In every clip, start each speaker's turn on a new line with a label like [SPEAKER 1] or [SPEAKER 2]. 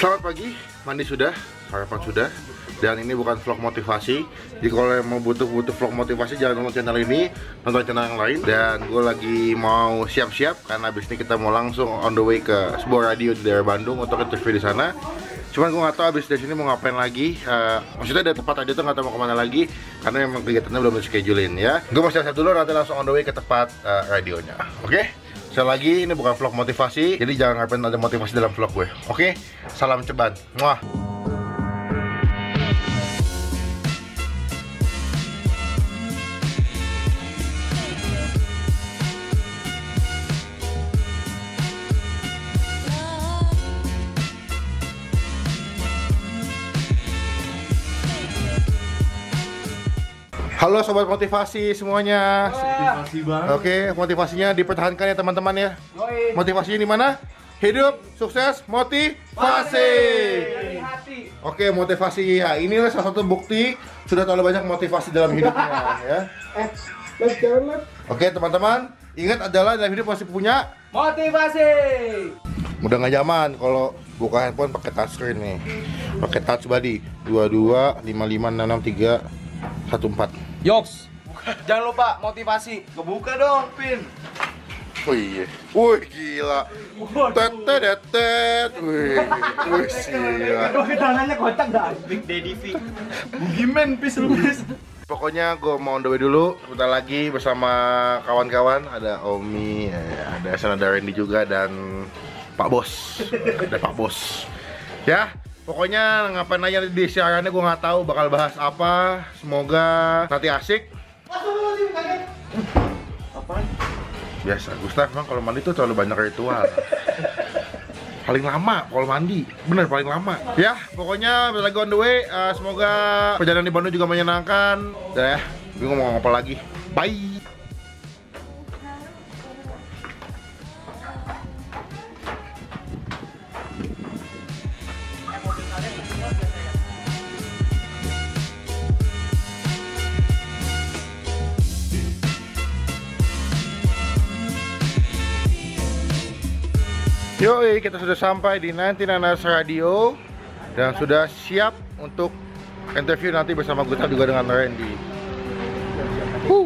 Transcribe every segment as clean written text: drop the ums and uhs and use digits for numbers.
[SPEAKER 1] Selamat pagi, mandi sudah, sarapan sudah. Dan ini bukan vlog motivasi. Jadi kalau yang mau butuh vlog motivasi, jangan nonton channel ini, nonton channel yang lain. Dan gue lagi mau siap-siap karena abis ini kita mau langsung on the way ke sebuah radio di daerah Bandung untuk interview di sana. Cuman gue nggak tahu abis dari sini mau ngapain lagi. Maksudnya ada tempat radio tuh nggak tahu mau kemana lagi karena memang kegiatannya belum di-schedulein ya. Gue mau siap-siap dulu, nanti langsung on the way ke tempat radionya. Oke? Sekali lagi, ini bukan vlog motivasi, jadi jangan ngapain ada motivasi dalam vlog gue. Oke? Salam ceban. Muah. Halo sobat motivasi semuanya.
[SPEAKER 2] Motivasi banget.
[SPEAKER 1] Oke, motivasinya dipertahankan ya teman-teman ya. Motivasinya di mana? Hidup, sukses, motivasi. Oke, motivasi ya. Inilah salah satu bukti sudah terlalu banyak motivasi dalam hidupnya ya. Oke teman-teman, ingat adalah dalam hidup masih punya
[SPEAKER 2] Motivasi.
[SPEAKER 1] udah nggak zaman kalau buka handphone pakai touchscreen nih. Pakai touch body 22 55 66 3 14.
[SPEAKER 2] Yoks. Jangan lupa motivasi. Kebuka dong, Pin.
[SPEAKER 1] Oh iya. Wih gila. Tet. Wih gila.
[SPEAKER 2] Tangannya kocak dah. Big Daddy V. Bugiman, pis lu, pis.
[SPEAKER 1] Pokoknya gue mau on the way dulu. Sebentar lagi bersama kawan-kawan. Ada Omi, ada Sana, ada Randy juga, dan Pak Bos. Ada Pak Bos. Ya, pokoknya ngapain aja di siarannya gue nggak tahu bakal bahas apa. Semoga nanti asik.
[SPEAKER 2] Apaan?
[SPEAKER 1] Biasa, Gustaf memang kalau mandi tuh terlalu banyak ritual. Paling lama kalau mandi, bener paling lama. Ya, pokoknya lagi on the way. Semoga perjalanan di Bandung juga menyenangkan. Udah ya, bingung mau apa lagi. Bye. Yoi, kita sudah sampai di 99ers Radio dan sudah siap untuk interview nanti bersama Gustaf juga dengan Randy.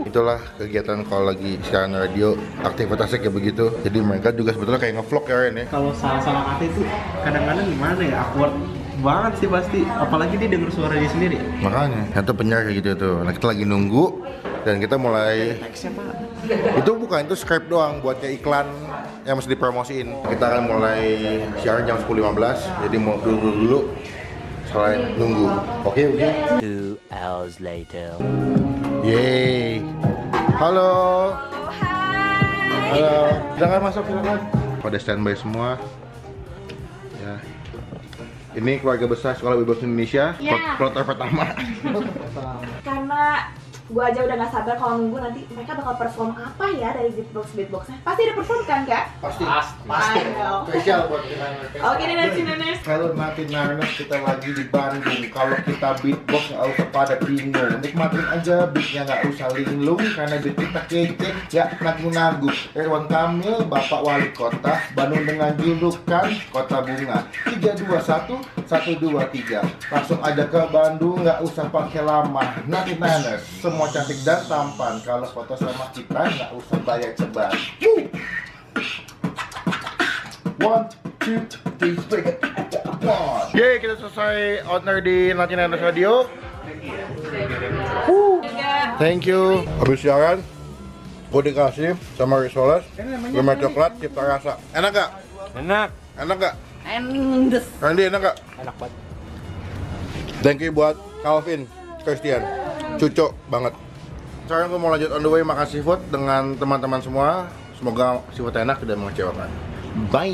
[SPEAKER 1] Itulah kegiatan kalau lagi siaran radio, aktivitasnya kayak begitu. Jadi mereka juga sebetulnya kayak ngevlog ya Ren ya.
[SPEAKER 2] Kalau salah-salah kata itu kadang-kadang gimana ya, awkward banget sih pasti. Apalagi dia denger suara dia sendiri.
[SPEAKER 1] Makanya, itu penyiar kayak gitu tuh. Nah kita lagi nunggu dan kita mulai.
[SPEAKER 2] Teksnya Pak.
[SPEAKER 1] Itu bukan, itu script doang buat kayak iklan yang mesti dipromosiin. Kita akan mulai siaran jam 10.15, jadi mau dulu selain nunggu. Oke.
[SPEAKER 3] 2 hours later.
[SPEAKER 1] Yeay. Halo. Halo. Silakan masuk, silakan. Pada standby semua. Ya. Ini keluarga besar Sekolah Bebas Indonesia.
[SPEAKER 4] Ya.
[SPEAKER 1] Kloter pertama.
[SPEAKER 4] Karena gue aja udah gak sabar kalau nunggu nanti mereka bakal perform apa ya dari beatboxnya. Pasti ada perform kan kak?
[SPEAKER 1] Pasti.
[SPEAKER 4] Ayo.
[SPEAKER 1] Spesial buat kita.
[SPEAKER 4] Oke deh, Niners.
[SPEAKER 1] Kalau nanti Narnas kita lagi di Bandung, kalau kita beatbox nggak usah pada bingung, nikmatin aja beatnya, nggak usah linglung karena beat kita kece, nggak nanggung-nanggung. Ridwan Kamil, Bapak Wali Kota Bandung dengan julukan Kota Bunga. 3, 2, 1, 1, 2, 3. Langsung aja ke Bandung, nggak usah pakai lama. Nanti Narnas, semua cantik dan tampan. Kalau foto sama kita nggak usah bayar ceban. 1, 2, 3, 4. Yeay, kita selesai owner di Niners Radio. Thank you. Habis siaran, gue dikasih sama Risoles permen coklat cipta rasa. Enak gak?
[SPEAKER 2] Enak.
[SPEAKER 1] Enak gak?
[SPEAKER 4] Endes.
[SPEAKER 1] Randy, enak gak?
[SPEAKER 2] Enak banget.
[SPEAKER 1] Thank you buat Calvin, Christian. Cucok banget. Sekarang gue mau lanjut on the way makan seafood dengan teman-teman semua. Semoga seafood enak, tidak mengecewakan. Bye.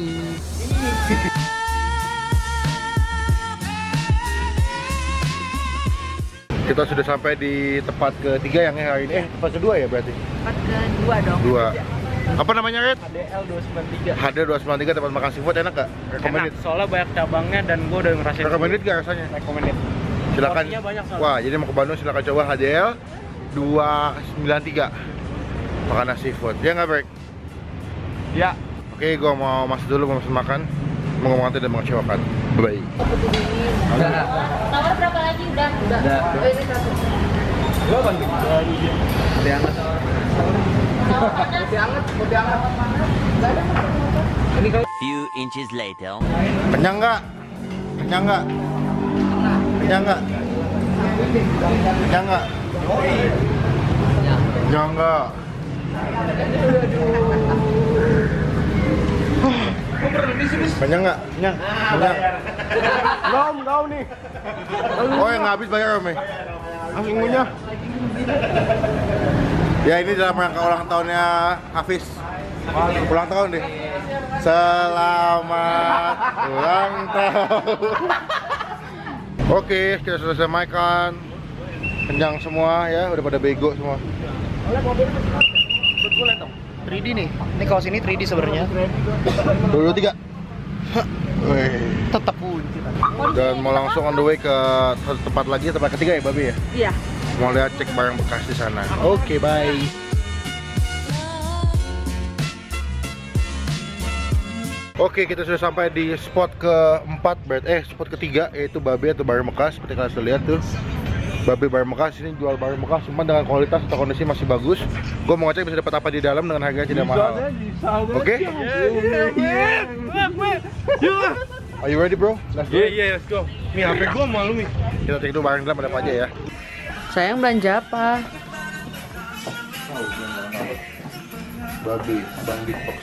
[SPEAKER 1] Kita sudah sampai di tempat ketiga yang hari ini. Tempat kedua ya berarti?
[SPEAKER 4] Tempat kedua dong.
[SPEAKER 1] Dua. Apa namanya, Red?
[SPEAKER 2] HDL 293.
[SPEAKER 1] HD 293 tempat makan seafood, enak gak? Recommended?
[SPEAKER 2] Enak, soalnya banyak cabangnya dan gue udah ngerasain.
[SPEAKER 1] Recommended gak rasanya?
[SPEAKER 2] Recommended.
[SPEAKER 1] Silakan.
[SPEAKER 2] Porsinya banyak soalnya.
[SPEAKER 1] Wah, jadi mau ke Bandung silakan coba HDL 293 makanan seafood. Ya nggak, Brek?
[SPEAKER 2] Ya.
[SPEAKER 1] Oke, gua mau masuk dulu, mau pesen makan. menghormati dan mengecewakan. Bye.
[SPEAKER 5] Tawar berapa lagi? Udah. Oh, ini 100.
[SPEAKER 2] Lo kan kopi hangat. Kopi hangat. Ini kalau
[SPEAKER 3] Few inches later.
[SPEAKER 1] Kenyang nggak? Kenyang nggak? Kenyang nggak? Kenyang nggak? Kenyang nggak? Kenyang nggak? Kenyang? Kenyang? Gaum nih. Oh yang nggak habis bayar om ya? Langsung ngunyah. Ya ini dalam rangka ulang tahunnya Hafiz. Ulang tahun deh. Selamat ulang tahun. Oke, kita sudah selesai makan. Kenyang semua ya, udah pada bego semua.
[SPEAKER 2] 3D nih. Ini kaos ini 3D sebenarnya.
[SPEAKER 1] 23.
[SPEAKER 2] Tetap kunci.
[SPEAKER 1] Dan mau langsung on the way ke satu tempat lagi, tempat ketiga ya, Babi ya?
[SPEAKER 4] Iya.
[SPEAKER 1] Mau lihat cek barang bekas di sana.
[SPEAKER 2] Oke, bye.
[SPEAKER 1] Oke, kita sudah sampai di spot keempat, spot ketiga, yaitu Babe atau barang bekas. Seperti kalian sudah lihat tuh, Babe barang bekas. Ini jual barang bekas, cuma dengan kualitas atau kondisi masih bagus. Gue mau ngecek bisa dapat apa di dalam dengan harga tidak mahal. Oke? Are you ready, bro? Let's go.
[SPEAKER 2] Yeah, let's go. Nih HP gua malu nih.
[SPEAKER 1] Kita cek dulu barang dalam ada apa aja ya.
[SPEAKER 5] Sayang belanja apa?
[SPEAKER 1] Babe, Bang Big Box.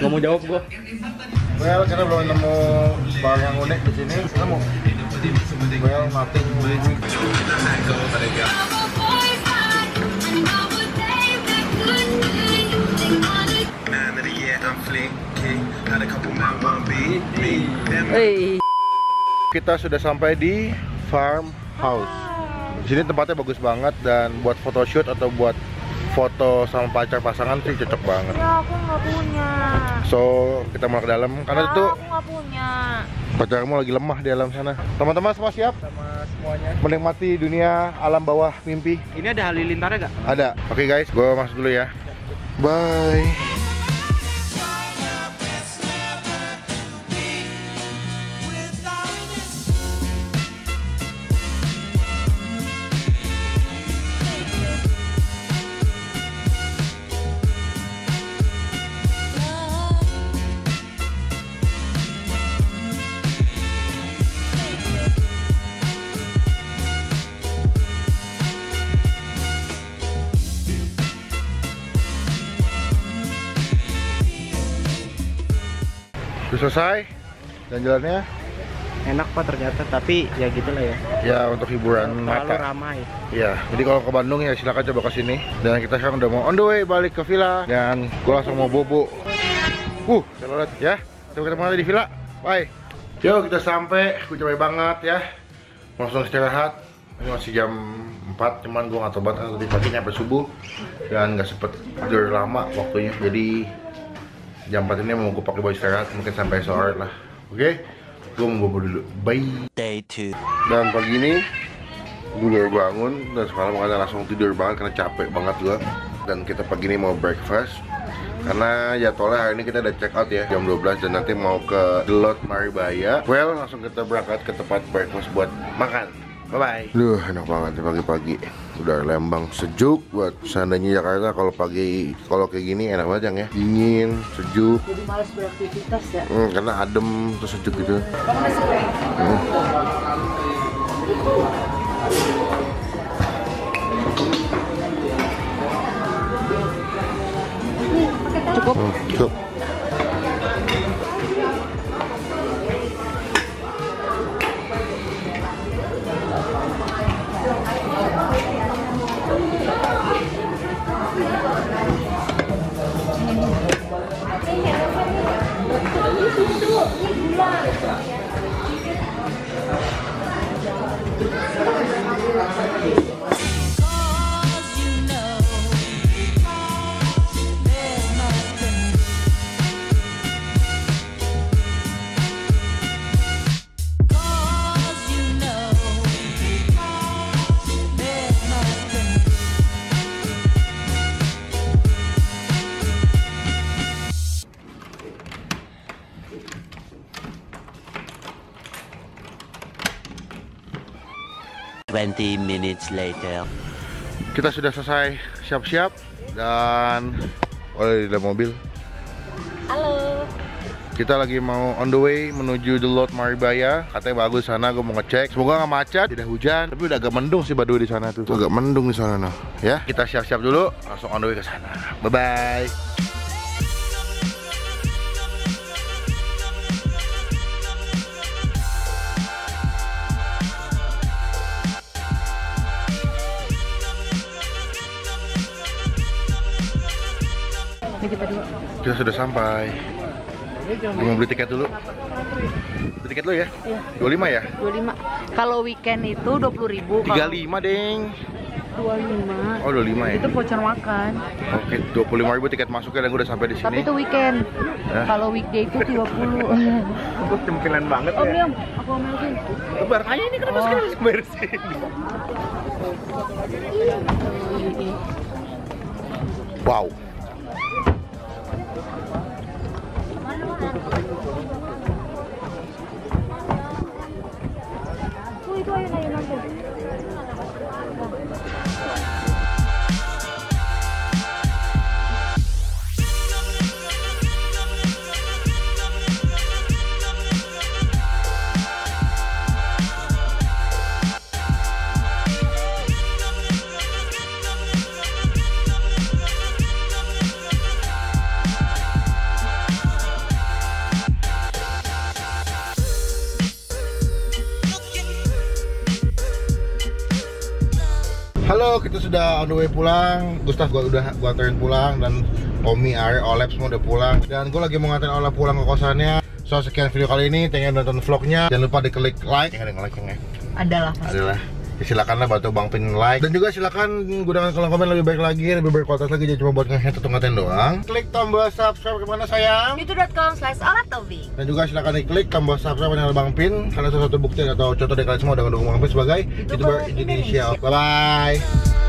[SPEAKER 2] Nggak mau jawab gua.
[SPEAKER 1] Well, karena belum nemu barang yang unik di sini, kita mau. Well, nothing. Kita sudah sampai di farmhouse. Di sini tempatnya bagus banget dan buat photoshoot atau buat foto sama pacar pasangan sih cocok banget.
[SPEAKER 5] Ya aku nggak punya.
[SPEAKER 1] So kita mau ke dalam karena itu
[SPEAKER 5] Aku nggak punya.
[SPEAKER 1] pacarmu lagi lemah di alam sana. Teman-teman semua siap?
[SPEAKER 2] Sama semuanya.
[SPEAKER 1] Menikmati dunia alam bawah mimpi.
[SPEAKER 2] Ini ada halilintarnya nggak?
[SPEAKER 1] Ada. Oke guys, gue masuk dulu ya. Bye. Sudah selesai dan jalannya
[SPEAKER 2] Enak Pak ternyata, tapi ya gitulah ya.
[SPEAKER 1] ya untuk hiburan
[SPEAKER 2] Terlalu
[SPEAKER 1] mata.
[SPEAKER 2] ramai.
[SPEAKER 1] Ya, jadi kalau ke Bandung ya silakan coba ke sini. Dan kita sekarang udah mau on the way balik ke villa dan gue langsung mau bobo. Kita lihat ya. Sampai ketemu lagi di villa. Bye. Yo, kita sampai. Gue capek banget ya. Langsung istirahat. Ini masih jam 4, cuman gue nggak tahu banget tadi pagi nyampe subuh dan nggak sempet tidur lama waktunya. Jadi jam 4 ini mau gue pakai buat istirahat mungkin sampai sore lah. Oke, gue mau bobo dulu. Bye.
[SPEAKER 3] Day 2.
[SPEAKER 1] Dan pagi ini gue baru bangun dan semalam makanya langsung tidur banget karena capek banget gue. Dan kita pagi ini mau breakfast karena jadwalnya hari ini kita udah check out ya jam 12 dan nanti mau ke The Lot Maribaya. Well, langsung kita berangkat ke tempat breakfast buat makan. Bye-bye. Duh, enak banget nih pagi-pagi. Udah Lembang sejuk buat seandainya Jakarta kalau pagi kalau kayak gini enak banget ya. Dingin, sejuk.
[SPEAKER 5] Jadi malas beraktivitas ya.
[SPEAKER 1] Karena adem terus sejuk gitu.
[SPEAKER 5] Cukup.
[SPEAKER 1] Cukup.
[SPEAKER 3] 20 minutes later.
[SPEAKER 1] Kita sudah selesai siap-siap dan di dalam mobil.
[SPEAKER 5] Halo.
[SPEAKER 1] Kita lagi mau on the way menuju The Lot Maribaya. Katanya bagus sana, gue mau ngecek. Semoga nggak macet, tidak hujan. Tapi udah agak mendung sih Baduy di sana tuh. Agak mendung di sana noh. Ya, kita siap-siap dulu, langsung on the way ke sana. Bye bye.
[SPEAKER 5] Ini kita dua.
[SPEAKER 1] Kita sudah sampai. Gue mau beli tiket dulu. Beli tiket lu ya?
[SPEAKER 5] Iya.
[SPEAKER 1] 25 ya?
[SPEAKER 5] 25. Kalau weekend itu 20.000.
[SPEAKER 1] 35 deng.
[SPEAKER 5] 25.
[SPEAKER 1] Oh 25 ya?
[SPEAKER 5] Itu voucher makan.
[SPEAKER 1] Oke, 25.000 tiket masuknya dan gue udah sampai di sini.
[SPEAKER 5] Tapi itu weekend.
[SPEAKER 1] Hah?
[SPEAKER 5] Kalau weekday itu 30.
[SPEAKER 2] Gue cempilan banget
[SPEAKER 5] Om,
[SPEAKER 2] ya.
[SPEAKER 5] Om, aku ambil sih.
[SPEAKER 2] Barang aja ini kenapa sekarang harus bayar sini?
[SPEAKER 1] Wow.
[SPEAKER 5] Itu ayunan tuh.
[SPEAKER 1] Halo, kita sudah on the way pulang. Gustaf gua anterin pulang dan Omi, Are, Olep semua udah pulang. Dan gue lagi mau nganterin Olep pulang ke kosannya. So sekian video kali ini, thank you nonton vlognya. Jangan lupa diklik like. Ada like-nya?
[SPEAKER 5] Adalah pasti.
[SPEAKER 1] Adalah. Ya, silakanlah bantu Bang Pin like. Dan juga silakan gunakan kolom komen lebih baik lagi, lebih berkualitas lagi. Jangan cuma buat nge-hate atau ngatain doang. Klik tombol subscribe kemana sayang.
[SPEAKER 5] youtube.com/olatobi.
[SPEAKER 1] Dan juga silakan diklik tombol subscribe channel Bang Pin. Karena itu satu bukti atau contoh dari kalian semua udah ngedukung Bang Pin sebagai YouTuber Indonesia. Bye bye.